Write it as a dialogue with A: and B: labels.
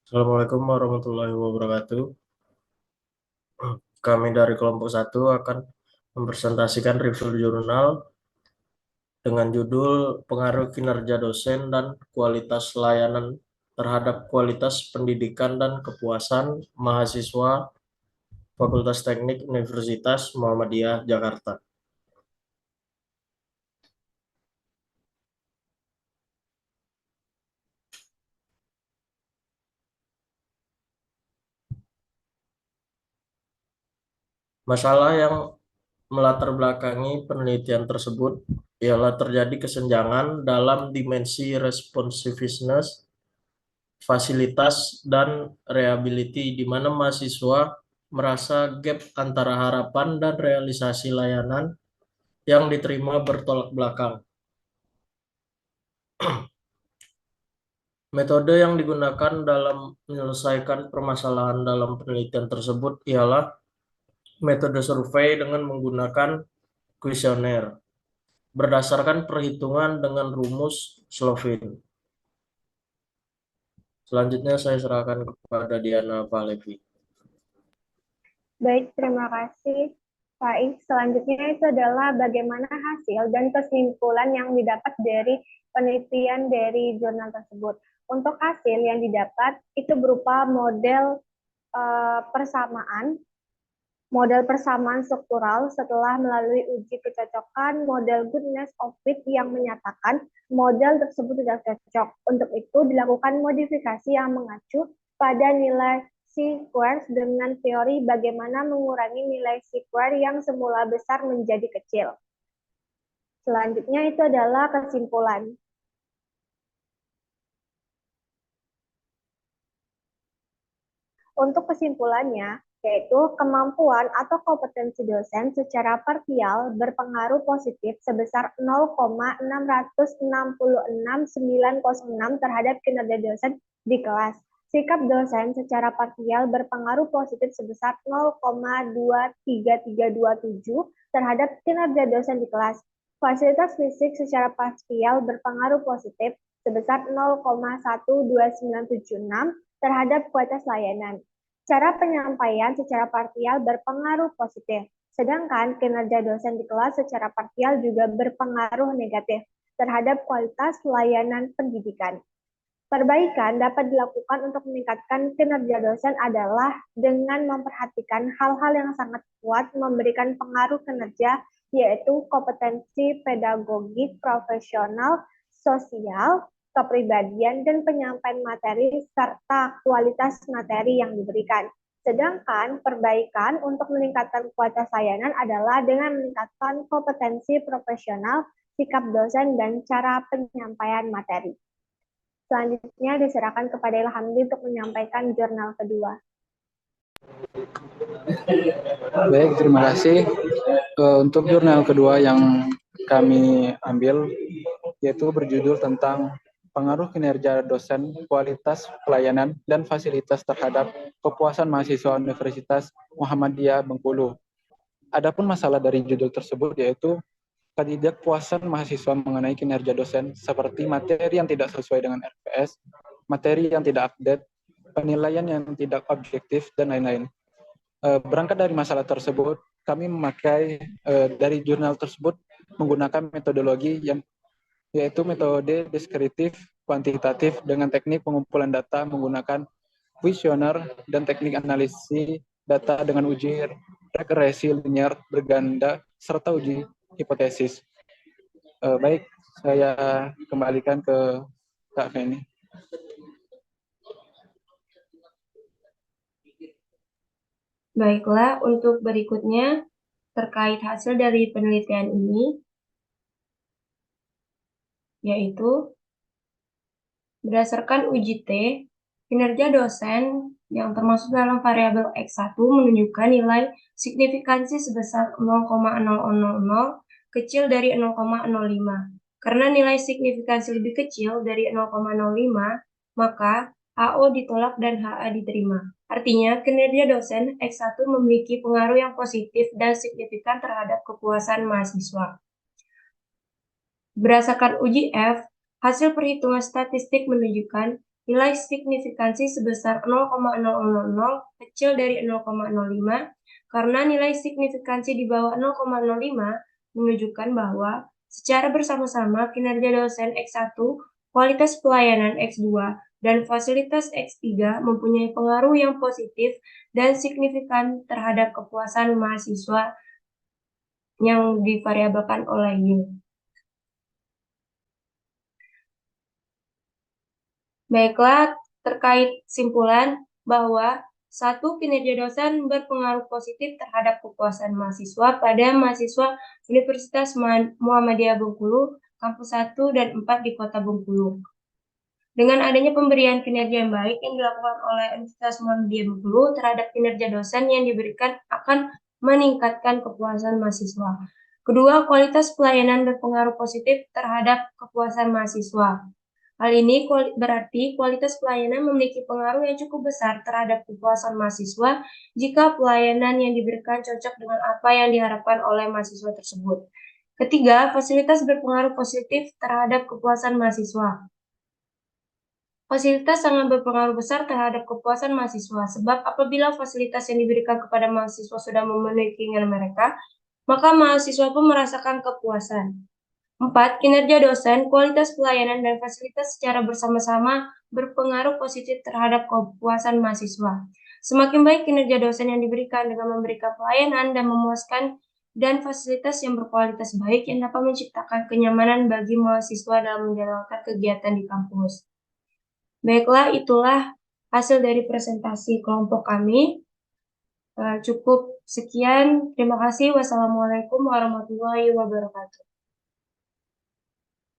A: Assalamualaikum warahmatullahi wabarakatuh. Kami dari kelompok satu akan mempresentasikan review jurnal dengan judul Pengaruh Kinerja Dosen dan Kualitas Layanan terhadap Kualitas Pendidikan dan Kepuasan Mahasiswa Fakultas Teknik Universitas Muhammadiyah Jakarta. Masalah yang melatar belakangi penelitian tersebut ialah terjadi kesenjangan dalam dimensi responsiveness, fasilitas, dan reliability di mana mahasiswa merasa gap antara harapan dan realisasi layanan yang diterima bertolak belakang. Metode yang digunakan dalam menyelesaikan permasalahan dalam penelitian tersebut ialah metode survei dengan menggunakan kuesioner berdasarkan perhitungan dengan rumus Slovin. Selanjutnya saya serahkan kepada Diana Palevi.
B: Baik, terima kasih Pak. Selanjutnya itu adalah bagaimana hasil dan kesimpulan yang didapat dari penelitian dari jurnal tersebut. Untuk hasil yang didapat itu berupa model persamaan struktural setelah melalui uji kecocokan model goodness of fit yang menyatakan model tersebut tidak cocok. Untuk itu dilakukan modifikasi yang mengacu pada nilai C-square dengan teori bagaimana mengurangi nilai C-square yang semula besar menjadi kecil. Selanjutnya itu adalah kesimpulan. Untuk kesimpulannya, yaitu kemampuan atau kompetensi dosen secara parsial berpengaruh positif sebesar 0,666906 terhadap kinerja dosen di kelas. Sikap dosen secara parsial berpengaruh positif sebesar 0,23327 terhadap kinerja dosen di kelas. Fasilitas fisik secara parsial berpengaruh positif sebesar 0,12976 terhadap kualitas layanan. Cara penyampaian secara parsial berpengaruh positif, sedangkan kinerja dosen di kelas secara parsial juga berpengaruh negatif terhadap kualitas layanan pendidikan. Perbaikan dapat dilakukan untuk meningkatkan kinerja dosen adalah dengan memperhatikan hal-hal yang sangat kuat memberikan pengaruh kinerja, yaitu kompetensi pedagogik, profesional, sosial, kepribadian, dan penyampaian materi, serta kualitas materi yang diberikan. Sedangkan perbaikan untuk meningkatkan kualitas layanan adalah dengan meningkatkan kompetensi profesional, sikap dosen, dan cara penyampaian materi. Selanjutnya diserahkan kepada Ilhamdi untuk menyampaikan jurnal kedua.
C: Baik, terima kasih. Untuk jurnal kedua yang kami ambil, yaitu berjudul tentang pengaruh kinerja dosen, kualitas pelayanan, dan fasilitas terhadap kepuasan mahasiswa Universitas Muhammadiyah Bengkulu. Adapun masalah dari judul tersebut yaitu ketidakpuasan mahasiswa mengenai kinerja dosen seperti materi yang tidak sesuai dengan RPS, materi yang tidak update, penilaian yang tidak objektif, dan lain-lain. Berangkat dari masalah tersebut, kami memakai dari jurnal tersebut menggunakan metodologi yang yaitu metode deskriptif kuantitatif dengan teknik pengumpulan data menggunakan kuesioner dan teknik analisis data dengan uji regresi linear berganda serta uji hipotesis. Baik, saya kembalikan ke Kak Feni.
D: Baiklah, untuk berikutnya terkait hasil dari penelitian ini, yaitu berdasarkan uji T, kinerja dosen yang termasuk dalam variabel X1 menunjukkan nilai signifikansi sebesar 0,0000 kecil dari 0,05. Karena nilai signifikansi lebih kecil dari 0,05, maka AO ditolak dan HA diterima. Artinya, kinerja dosen X1 memiliki pengaruh yang positif dan signifikan terhadap kepuasan mahasiswa. Berdasarkan uji F, hasil perhitungan statistik menunjukkan nilai signifikansi sebesar 0,000 kecil dari 0,05 karena nilai signifikansi di bawah 0,05 menunjukkan bahwa secara bersama-sama kinerja dosen X1, kualitas pelayanan X2, dan fasilitas X3 mempunyai pengaruh yang positif dan signifikan terhadap kepuasan mahasiswa yang divariabelkan oleh Y. Baiklah, terkait simpulan bahwa satu, kinerja dosen berpengaruh positif terhadap kepuasan mahasiswa pada mahasiswa Universitas Muhammadiyah Bengkulu, kampus 1 dan 4 di Kota Bengkulu. Dengan adanya pemberian kinerja yang baik yang dilakukan oleh Universitas Muhammadiyah Bengkulu terhadap kinerja dosen yang diberikan akan meningkatkan kepuasan mahasiswa. Kedua, kualitas pelayanan berpengaruh positif terhadap kepuasan mahasiswa. Hal ini berarti kualitas pelayanan memiliki pengaruh yang cukup besar terhadap kepuasan mahasiswa jika pelayanan yang diberikan cocok dengan apa yang diharapkan oleh mahasiswa tersebut. Ketiga, fasilitas berpengaruh positif terhadap kepuasan mahasiswa. Fasilitas sangat berpengaruh besar terhadap kepuasan mahasiswa, sebab apabila fasilitas yang diberikan kepada mahasiswa sudah memenuhi keinginan mereka, maka mahasiswa pun merasakan kepuasan. 4. Kinerja dosen, kualitas pelayanan, dan fasilitas secara bersama-sama berpengaruh positif terhadap kepuasan mahasiswa. Semakin baik kinerja dosen yang diberikan dengan memberikan pelayanan dan memuaskan dan fasilitas yang berkualitas baik yang dapat menciptakan kenyamanan bagi mahasiswa dalam menjalankan kegiatan di kampus. Baiklah, itulah hasil dari presentasi kelompok kami. Cukup sekian. Terima kasih. Wassalamualaikum warahmatullahi wabarakatuh.